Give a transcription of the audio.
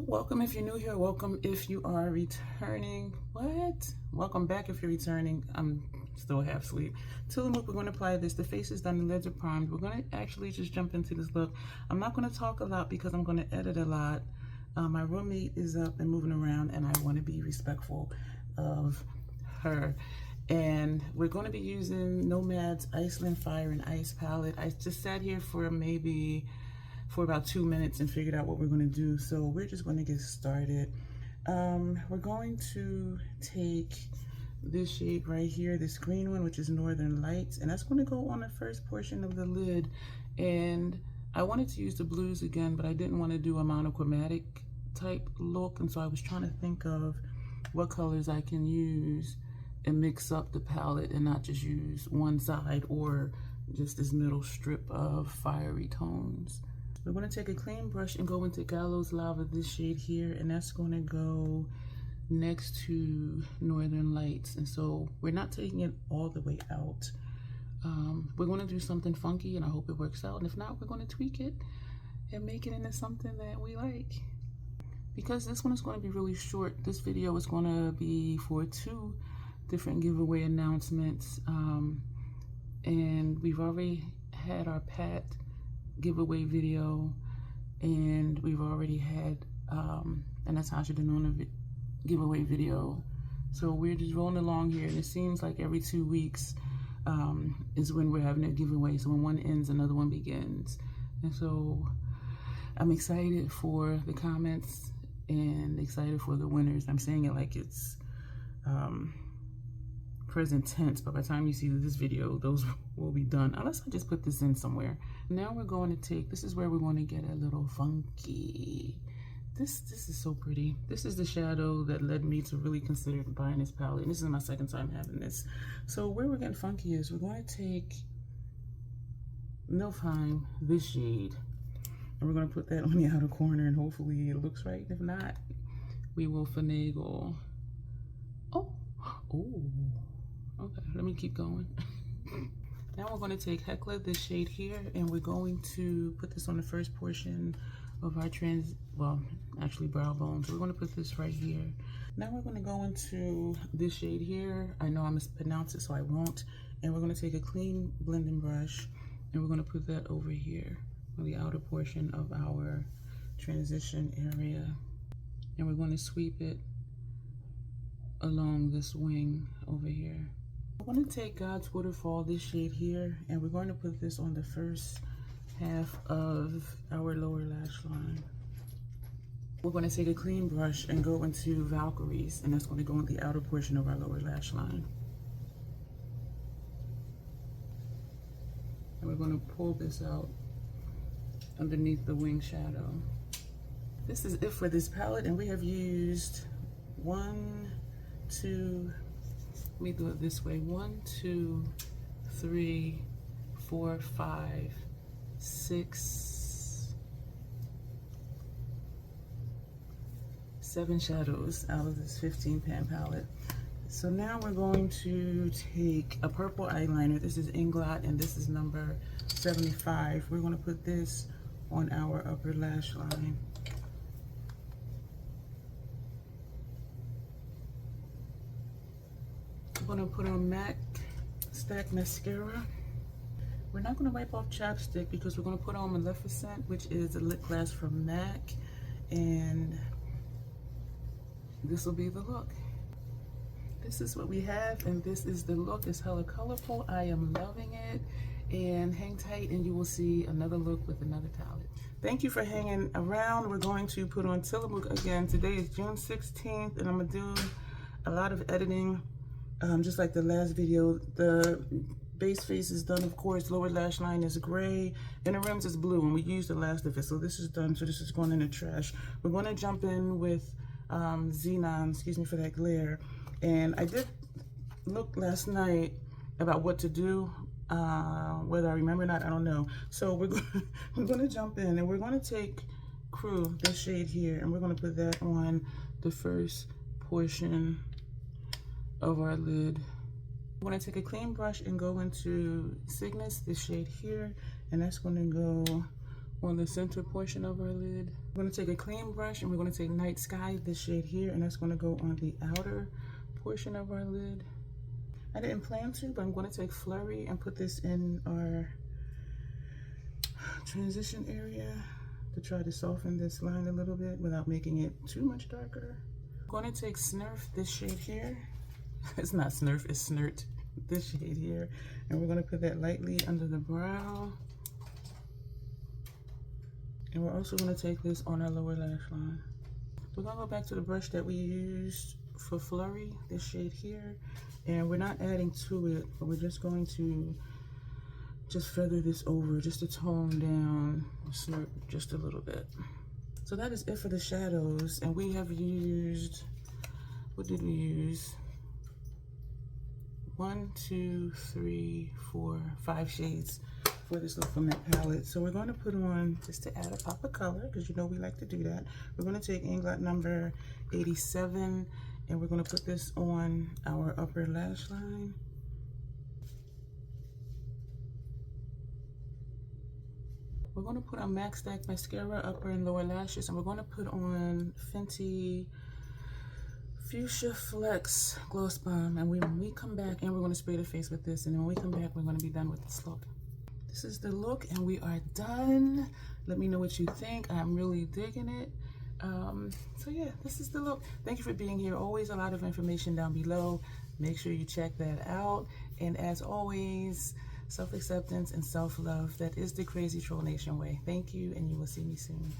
Welcome if you're new here. Welcome if you are returning. What? Welcome back if you're returning. I'm still half asleep. Tillamook, we're going to apply this. The face is done, the lids are primed. We're going to actually just jump into this look. I'm not going to talk a lot because I'm going to edit a lot. My roommate is up and moving around, and I want to be respectful of her. And we're going to be using Nomad's Iceland Fire and Ice palette. I just sat here for about 2 minutes and figured out what we're going to do. So we're just going to get started. We're going to take this shade right here, this green one, which is Northern Lights, and that's going to go on the first portion of the lid. And I wanted to use the blues again, but I didn't want to do a monochromatic type look, and so I was trying to think of what colors I can use and mix up the palette and not just use one side or just this middle strip of fiery tones. We're going to take a clean brush and go into Gallows Lava, this shade here, and that's going to go next to Northern Lights. And so we're not taking it all the way out. We're going to do something funky, and I hope it works out. And if not, we're going to tweak it and make it into something that we like. Because this one is going to be really short, this video is going to be for 2 different giveaway announcements. And we've already had our Pat giveaway video, and we've already had a Natasha Denona giveaway video. So we're just rolling along here, and it seems like every 2 weeks is when we're having a giveaway. So when one ends, another one begins. And so I'm excited for the comments and excited for the winners. I'm saying it like it's present tense, but by the time you see this video, those will be done, unless I just put this in somewhere. Now we're going to take, this is where we're going to get a little funky. This is so pretty. This is the shadow that led me to really consider buying this palette, and this is my second time having this. So where we're getting funky is we're going to take Nilfheim, this shade, and we're going to put that on the outer corner, and hopefully it looks right. If not, we will finagle. Oh, okay, let me keep going. Now we're going to take Hecla, this shade here, and we're going to put this on the first portion of our brow bone. So we're going to put this right here. Now we're going to go into this shade here. I know I mispronounced it, so I won't. And we're going to take a clean blending brush, and we're going to put that over here on the outer portion of our transition area. And we're going to sweep it along this wing over here. I'm going to take God's Waterfall, this shade here, and we're going to put this on the first half of our lower lash line. We're going to take a clean brush and go into Valkyries, and that's going to go on the outer portion of our lower lash line. And we're going to pull this out underneath the wing shadow. This is it for this palette, and we have used 1, 2, let me do it this way, 1, 2, 3, 4, 5, 6, 7 shadows out of this 15 pan palette. So now we're going to take a purple eyeliner. This is Inglot, and this is number 75. We're going to put this on our upper lash line. I'm going to put on MAC Stack Mascara. We're not going to wipe off chapstick because we're going to put on Maleficent, which is a lip gloss from MAC, and this will be the look. This is what we have, and this is the look. It's hella colorful. I am loving it, and hang tight and you will see another look with another palette. Thank you for hanging around. We're going to put on Tillamook again. Today is June 16th, and I'm going to do a lot of editing. Just like the last video, the base face is done, of course. Lower lash line is gray, and the rims is blue, and we used the last of it. So this is done, so this is going in the trash. We're going to jump in with Xenon, excuse me for that glare. And I did look last night about what to do. Whether I remember or not, I don't know. So we're going to jump in, and we're going to take Crew, this shade here, and we're going to put that on the first portion of our lid. I'm going to take a clean brush and go into Cygnus, this shade here, and that's going to go on the center portion of our lid. We're going to take a clean brush and we're going to take Night Sky, this shade here, and that's going to go on the outer portion of our lid. I didn't plan to, but I'm going to take Flurry and put this in our transition area to try to soften this line a little bit without making it too much darker. I'm going to take Snurf, this shade here. It's not Snurf, it's Snurt, this shade here. And we're going to put that lightly under the brow. And we're also going to take this on our lower lash line. We're going to go back to the brush that we used for Flurry, this shade here. And we're not adding to it, but we're just going to feather this over just to tone down the snort just a little bit. So that is it for the shadows. And we have used, what did we use? 1, 2, 3, 4, 5 shades for this Look From That palette. So we're going to put on, just to add a pop of color, because you know we like to do that, we're going to take Inglot number 87, and we're going to put this on our upper lash line. We're going to put on Max Stack Mascara, upper and lower lashes, and we're going to put on Fenty Fuchsia Flex Gloss Bomb. And when we come back, and we're going to spray the face with this, and then when we come back, we're going to be done with this look. This is the look, and we are done. Let me know what you think. I'm really digging it. So yeah, this is the look. Thank you for being here. Always a lot of information down below. Make sure you check that out. And as always, self-acceptance and self-love. That is the Crazy Troll Nation way. Thank you, and you will see me soon.